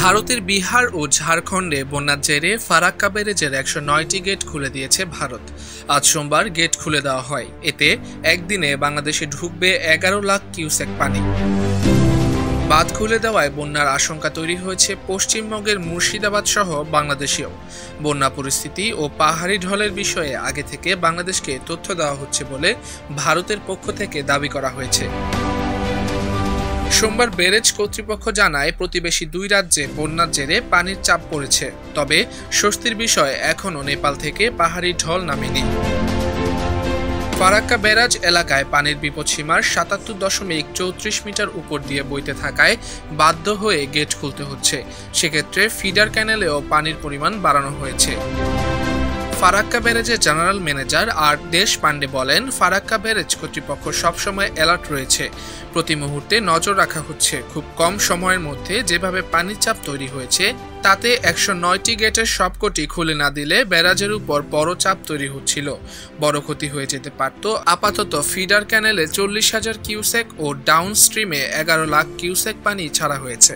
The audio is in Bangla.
ভারতের বিহার ও ঝাড়খণ্ডে বন্যার জেরে ফারাক্কা ব্যারেজের ১০৯টি গেট খুলে দিয়েছে ভারত। আজ সোমবার গেট খুলে দেওয়া হয়। এতে একদিনে বাংলাদেশে ঢুকবে ১১ লাখ কিউসেক পানি। বাঁধ খুলে দেওয়ায় বন্যার আশঙ্কা তৈরি হয়েছে পশ্চিমবঙ্গের মুর্শিদাবাদ সহ বাংলাদেশেও। বন্যা পরিস্থিতি ও পাহাড়ি ঢলের বিষয়ে আগে থেকে বাংলাদেশকে তথ্য দেওয়া হচ্ছে বলে ভারতের পক্ষ থেকে দাবি করা হয়েছে। সোমবার ব্যারেজ কর্তৃপক্ষ জানায়, প্রতিবেশী দুই রাজ্যে বন্যার জেরে পানির চাপ পড়েছে, তবে স্বস্তির বিষয় এখনও নেপাল থেকে পাহাড়ি ঢল নামেনি। ফারাক্কা ব্যারাজ এলাকায় পানির বিপদসীমার ৭৭.৩৪ মিটার উপর দিয়ে বইতে থাকায় বাধ্য হয়ে গেট খুলতে হচ্ছে। সেক্ষেত্রে ফিডার ক্যানেলেও পানির পরিমাণ বাড়ানো হয়েছে। ফারাক্কা ব্যারেজের জেনারেল ম্যানেজার আর দেশ পান্ডে বলেন, ফারাক্কা ব্যারেজ কর্তৃপক্ষ সবসময় অ্যালার্ট রয়েছে, প্রতি মুহূর্তে নজর রাখা হচ্ছে। খুব কম সময়ের মধ্যে যেভাবে পানির চাপ তৈরি হয়েছে তাতে ১০৯টি গেটের সবকটি খুলে না দিলে ব্যারাজের উপর বড় চাপ তৈরি হচ্ছিল, বড় ক্ষতি হয়ে যেতে পারত। আপাতত ফিডার ক্যানেলে ৪০,০০০ কিউসেক ও ডাউন স্ট্রিমে ১১ লাখ কিউসেক পানি ছাড়া হয়েছে।